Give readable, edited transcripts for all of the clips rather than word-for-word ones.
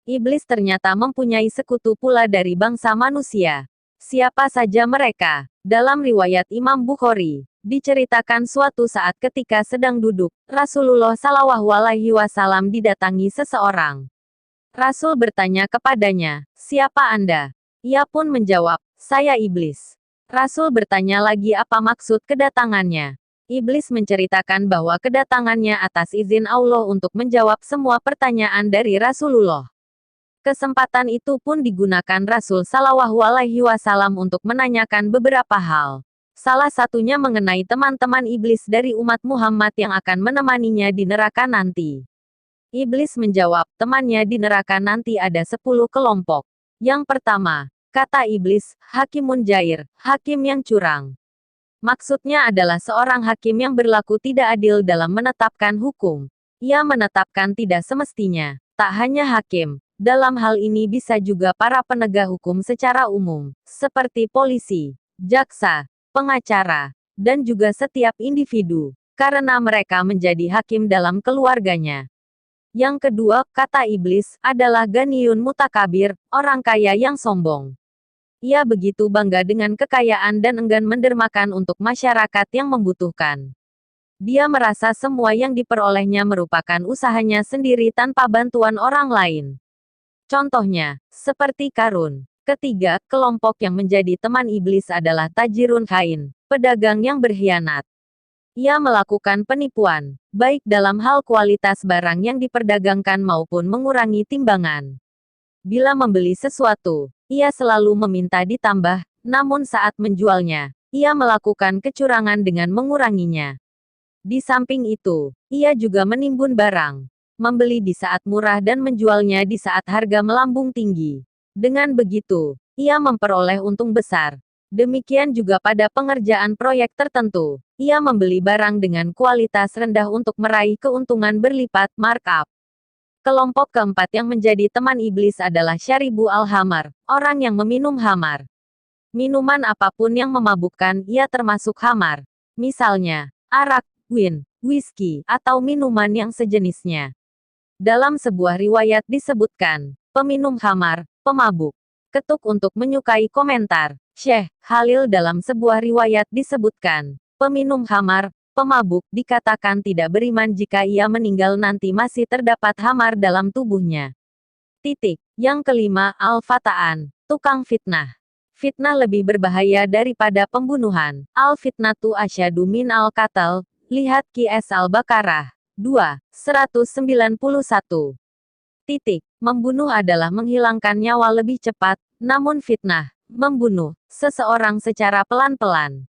Iblis ternyata mempunyai sekutu pula dari bangsa manusia. Siapa saja mereka? Dalam riwayat Imam Bukhari, diceritakan suatu saat ketika sedang duduk, Rasulullah Shallallahu Alaihi Wasallam didatangi seseorang. Rasul bertanya kepadanya, "Siapa Anda?" Ia pun menjawab, "Saya iblis." Rasul bertanya lagi apa maksud kedatangannya. Iblis menceritakan bahwa kedatangannya atas izin Allah untuk menjawab semua pertanyaan dari Rasulullah. Kesempatan itu pun digunakan Rasul Shallallahu Alaihi Wasallam untuk menanyakan beberapa hal. Salah satunya mengenai teman-teman iblis dari umat Muhammad yang akan menemaninya di neraka nanti. Iblis menjawab, temannya di neraka nanti ada 10 kelompok. Yang pertama, kata iblis, hakimun jair, hakim yang curang. Maksudnya adalah seorang hakim yang berlaku tidak adil dalam menetapkan hukum. Ia menetapkan tidak semestinya. Tak hanya hakim, dalam hal ini bisa juga para penegak hukum secara umum, seperti polisi, jaksa, pengacara, dan juga setiap individu, karena mereka menjadi hakim dalam keluarganya. Yang kedua, kata iblis, adalah ganiyun mutakabir, orang kaya yang sombong. Ia begitu bangga dengan kekayaan dan enggan mendermakan untuk masyarakat yang membutuhkan. Dia merasa semua yang diperolehnya merupakan usahanya sendiri tanpa bantuan orang lain. Contohnya, seperti Karun. Ketiga, kelompok yang menjadi teman iblis adalah tajirun khain, pedagang yang berkhianat. Ia melakukan penipuan, baik dalam hal kualitas barang yang diperdagangkan maupun mengurangi timbangan. Bila membeli sesuatu, ia selalu meminta ditambah, namun saat menjualnya, ia melakukan kecurangan dengan menguranginya. Di samping itu, ia juga menimbun barang, membeli di saat murah dan menjualnya di saat harga melambung tinggi. Dengan begitu, ia memperoleh untung besar. Demikian juga pada pengerjaan proyek tertentu, ia membeli barang dengan kualitas rendah untuk meraih keuntungan berlipat, markup. Kelompok keempat yang menjadi teman iblis adalah syaribu al-hamar, orang yang meminum hamar. Minuman apapun yang memabukkan, ia termasuk hamar. Misalnya, arak, wine, whisky, atau minuman yang sejenisnya. Dalam sebuah riwayat disebutkan, peminum khamar, pemabuk. Ketuk untuk menyukai komentar. Syekh Khalil dalam sebuah riwayat disebutkan, peminum khamar, pemabuk, dikatakan tidak beriman jika ia meninggal nanti masih terdapat khamar dalam tubuhnya. Titik. Yang kelima, al-fataan, tukang fitnah. Fitnah lebih berbahaya daripada pembunuhan. Al-fitnatu asyadu min al-qatal. Lihat Qs al-Baqarah. 2, 191. Titik. Membunuh adalah menghilangkan nyawa lebih cepat, namun fitnah, membunuh seseorang secara pelan-pelan.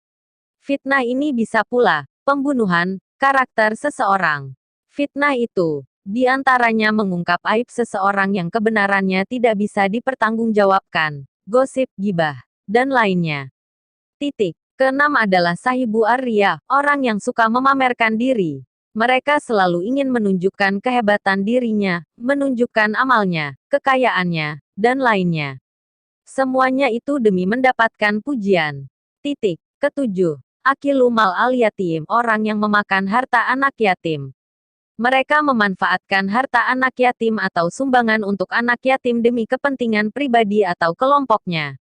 Fitnah ini bisa pula, pembunuhan, karakter seseorang. Fitnah itu, di antaranya mengungkap aib seseorang yang kebenarannya tidak bisa dipertanggungjawabkan, gosip, gibah, dan lainnya. Titik. Keenam adalah sahibu ar-riya, orang yang suka memamerkan diri. Mereka selalu ingin menunjukkan kehebatan dirinya, menunjukkan amalnya, kekayaannya, dan lainnya. Semuanya itu demi mendapatkan pujian. Titik. Ketujuh. Akilu mal al-yatim, orang yang memakan harta anak yatim. Mereka memanfaatkan harta anak yatim atau sumbangan untuk anak yatim demi kepentingan pribadi atau kelompoknya.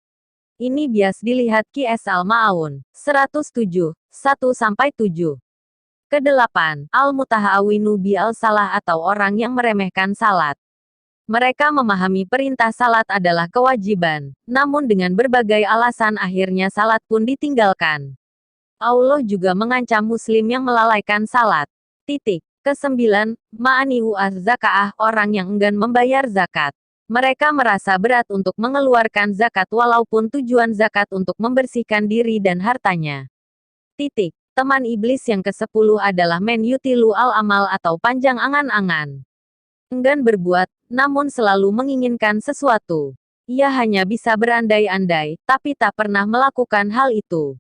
Ini bias dilihat Qs al-Ma'un, 107, 1-7. Kedelapan, al-mutahawinu bi al-salah atau orang yang meremehkan salat. Mereka memahami perintah salat adalah kewajiban, namun dengan berbagai alasan akhirnya salat pun ditinggalkan. Allah juga mengancam muslim yang melalaikan salat. Titik. Kesembilan, ma'ani'u az-zaka'ah, orang yang enggan membayar zakat. Mereka merasa berat untuk mengeluarkan zakat walaupun tujuan zakat untuk membersihkan diri dan hartanya. Titik. Teman iblis yang ke-10 adalah men yutilu al-amal atau panjang angan-angan. Enggan berbuat, namun selalu menginginkan sesuatu. Ia hanya bisa berandai-andai, tapi tak pernah melakukan hal itu.